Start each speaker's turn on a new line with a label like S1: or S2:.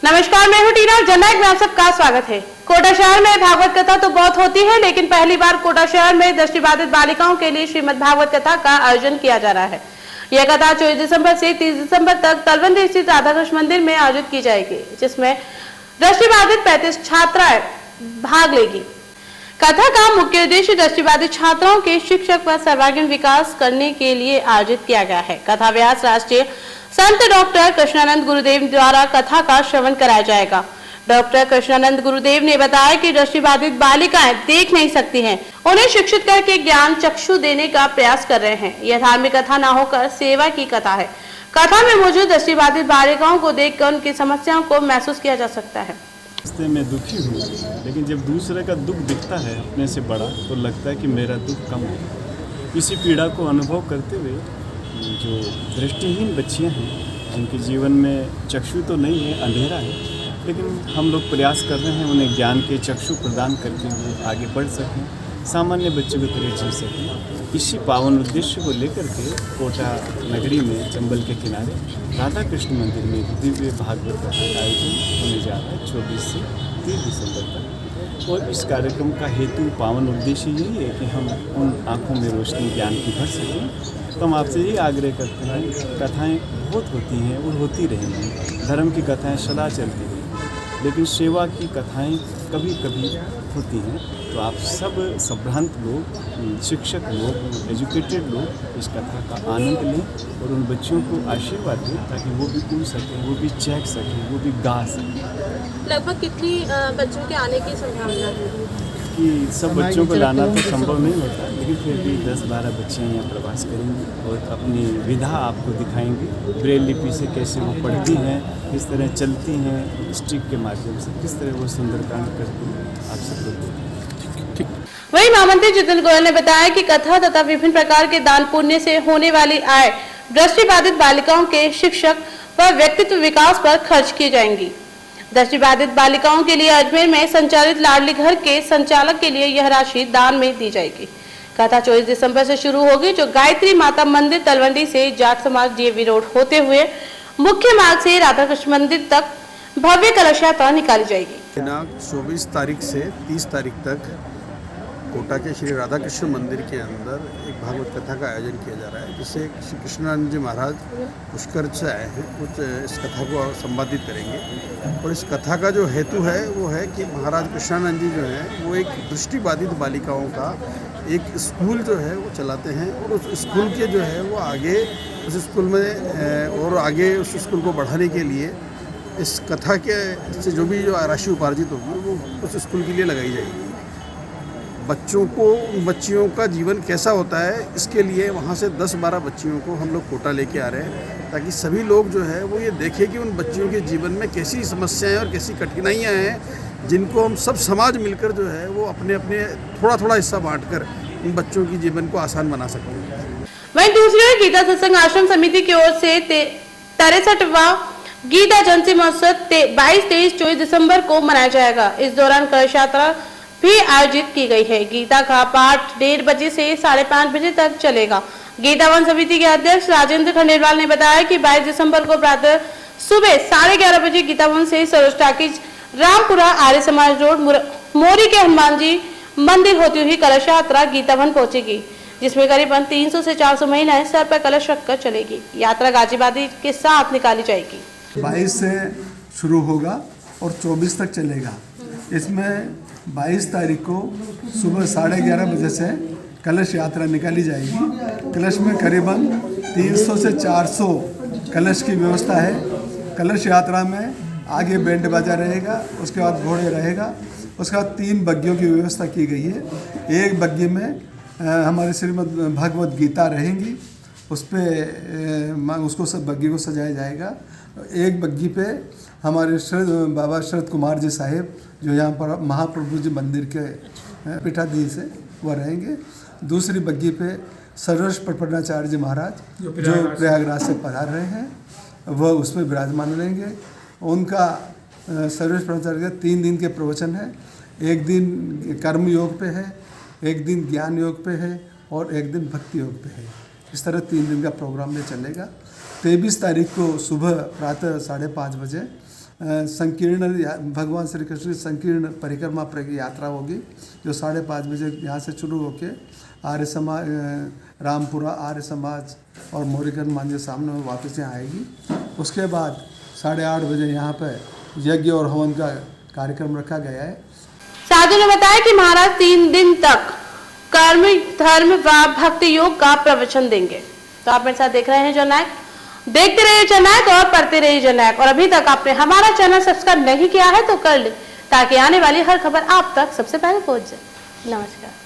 S1: नमस्कार, मैं हूं टीना। जननायक में आप सबका स्वागत है। कोटा शहर में भागवत कथा तो बहुत होती है, लेकिन पहली बार कोटा शहर में दृष्टिबाधित बालिकाओं के लिए श्रीमद् भागवत कथा का आयोजन किया जा रहा है। यह कथा 24 दिसंबर से 30 दिसंबर तक तलवंडी स्थित राधा कृष्ण मंदिर में आयोजित की जाएगी, जिसमें दृष्टिबाधित 35 छात्राएं भाग लेगी। कथा का मुख्य उद्देश्य दृष्टिबाधित छात्राओं के शिक्षक व सर्वांगीण विकास करने के लिए आयोजित किया गया है। कथा व्यास राष्ट्रीय संत डॉक्टर कृष्णानंद गुरुदेव द्वारा कथा का श्रवण कराया जाएगा। डॉक्टर कृष्णानंद गुरुदेव ने बताया कि दृष्टिबाधित बालिकाएं देख नहीं सकती हैं, उन्हें शिक्षित करके ज्ञान चक्षु देने का प्रयास कर रहे हैं। यह धार्मिक कथा न होकर सेवा की कथा है। कथा में मौजूद दृष्टिबाधित बालिकाओं को देखकर उनकी समस्याओं को महसूस किया जा सकता है।
S2: रास्ते में दुखी हूँ, लेकिन जब दूसरे का दुख दिखता है अपने से बड़ा, तो लगता है कि मेरा दुख कम है। इसी पीड़ा को अनुभव करते हुए जो दृष्टिहीन बच्चियाँ हैं, जिनके जीवन में चक्षु तो नहीं है, अंधेरा है, लेकिन हम लोग प्रयास कर रहे हैं उन्हें ज्ञान के चक्षु प्रदान करते हुए आगे बढ़ सकें, सामान्य बच्चों की तरह जी सकें। इसी पावन उद्देश्य को लेकर के कोटा नगरी में चंबल के किनारे राधा कृष्ण मंदिर में दिव्य भागवत कथा का आयोजन होने जा रहा है 24 से 30 दिसंबर तक। और इस कार्यक्रम का हेतु पावन उद्देश्य यही है कि हम उन आँखों में रोशनी ज्ञान की भर सकें। तो हम आपसे यही आग्रह करते हैं, कथाएँ बहुत होती हैं और होती रहेंगी, धर्म की कथाएँ सदा चलती रहेंगी, लेकिन सेवा की कथाएँ कभी कभी होती हैं। तो आप सब संभ्रांत लोग, शिक्षक लोग, एजुकेटेड लोग इस कथा का आनंद लें और उन बच्चियों को आशीर्वाद दें, ताकि वो भी उड़ सकें, वो भी चहक सकें, वो भी गा सकें।
S1: लगभग कितनी बच्चों के आने की संभावना है?
S2: कि सब बच्चों को लाना तो संभव नहीं होता, लेकिन फिर भी 10-12 बच्चियाँ यहाँ प्रवास करेंगी और अपनी विधा आपको दिखाएंगी। ब्रेल लिपि से कैसे वो पढ़ती हैं, किस तरह चलती हैं, स्टिक के माध्यम से किस तरह वो सुंदरकांड करती हैं, आप सब लोग देखें।
S1: वहीं महामंत्री जितेंद्र गोयल ने बताया कि कथा तथा विभिन्न प्रकार के दान पुण्य से होने वाली आय दृष्टिबाधित बालिकाओं के शिक्षक व व्यक्तित्व विकास पर खर्च की जाएंगी। दृष्टिबाधित बालिकाओं के लिए अजमेर में संचालित लाडली घर के संचालक के लिए यह राशि दान में दी जाएगी। कथा 24 दिसंबर से शुरू होगी, जो गायत्री माता मंदिर तलवंडी से जाट समाज डीएवी रोड होते हुए मुख्य मार्ग से राधा कृष्ण मंदिर तक भव्य कलश यात्रा निकाली जाएगी।
S3: दिनांक 24 तारीख से 30 तारीख तक कोटा के श्री राधा कृष्ण मंदिर के अंदर एक भागवत कथा का आयोजन किया जा रहा है, जिससे श्री कृष्णानंद जी महाराज पुष्कर से आए हैं, कुछ इस कथा को संवादित करेंगे। और इस कथा का जो हेतु है वो है कि महाराज कृष्णानंद जी जो हैं वो एक दृष्टिबाधित बालिकाओं का एक स्कूल जो है वो चलाते हैं, और उस स्कूल के जो है वो आगे उस स्कूल में और आगे उस स्कूल को बढ़ाने के लिए इस कथा के से जो भी जो राशि उपार्जित होगी वो उस स्कूल के लिए लगाई जाएगी। बच्चियों का जीवन कैसा होता है, इसके लिए वहाँ से 10-12 बच्चियों को हम लोग कोटा लेके आ रहे हैं, ताकि सभी लोग जो है वो ये देखें कि उन बच्चियों के जीवन में कैसी समस्याएं और कैसी कठिनाइयां हैं, जिनको हम सब समाज मिलकर जो है वो अपने अपने थोड़ा हिस्सा बांटकर इन बच्चों की जीवन को आसान बना सकते हैं।
S1: वहीं दूसरी ओर गीता सत्संग आश्रम समिति की ओर से 63वां गीता जयंती महोत्सव 22, 23, 24 दिसंबर को मनाया जाएगा। इस दौरान कलश यात्रा भी आयोजित की गई है। गीता का पाठ 1:30 बजे से 5:30 बजे तक चलेगा। गीता वन समिति के अध्यक्ष राजेंद्र खंडेलवाल ने बताया कि 22 दिसंबर को प्रातः सुबह 11:30 बजे गीता वन से सरोज टाकीज, रामपुरा, आर्य समाज रोड, मोरी के हनुमान जी मंदिर होती हुई कलश यात्रा गीता वन पहुंचेगी, जिसमें करीबन 300 से 400 महिलाएं सर पर कलश रखकर चलेगी। यात्रा गाजीबादी के साथ निकाली जाएगी।
S4: 22 से शुरू होगा और 24 तक चलेगा। इसमें 22 तारीख को सुबह 11:30 बजे से कलश यात्रा निकाली जाएगी। कलश में करीबन 300 से 400 कलश की व्यवस्था है। कलश यात्रा में आगे बैंड बाजा रहेगा, उसके बाद घोड़े रहेगा, उसके बाद 3 बग्गियों की व्यवस्था की गई है। एक बग्गी में हमारे श्रीमद् भगवत गीता रहेंगी, उस पर उसको सब बग्गी को सजाया जाएगा। एक बग्गी पे हमारे बाबा शरद कुमार जी साहेब, जो यहाँ पर महाप्रभु जी मंदिर के पीठाधीश से वह रहेंगे। दूसरी बग्गी पे सर्वेश प्रपन्नाचार्य जी महाराज, जो प्रयागराज से पधार रहे हैं, वह उसमें विराजमान रहेंगे। उनका सर्वेश प्रपन्नाचार्य के 3 दिन के प्रवचन है। एक दिन कर्म योग पे है, एक दिन ज्ञान योग पे है और एक दिन भक्ति योग पे है। इस तरह 3 दिन का प्रोग्राम में चलेगा। 23 तारीख को सुबह प्रातः 5:30 बजे संकीर्ण भगवान श्री कृष्ण की संकीर्ण परिक्रमा यात्रा होगी, जो 5:30 बजे यहाँ से शुरू होके आर्य समाज, रामपुरा आर्य समाज और मोरीगन मांझे सामने वापस यहाँ आएगी। उसके बाद 8:30 बजे यहाँ पर यज्ञ और हवन का कार्यक्रम रखा गया है।
S1: साधु ने बताया कि महाराज 3 दिन तक कर्म, धर्म व भक्ति योग का प्रवचन देंगे। तो आप मेरे साथ देख रहे हैं जननायक, देखते रहिए जननायक और पढ़ते रहिए जननायक। और अभी तक आपने हमारा चैनल सब्सक्राइब नहीं किया है तो कर ले, ताकि आने वाली हर खबर आप तक सबसे पहले पहुंच जाए। नमस्कार।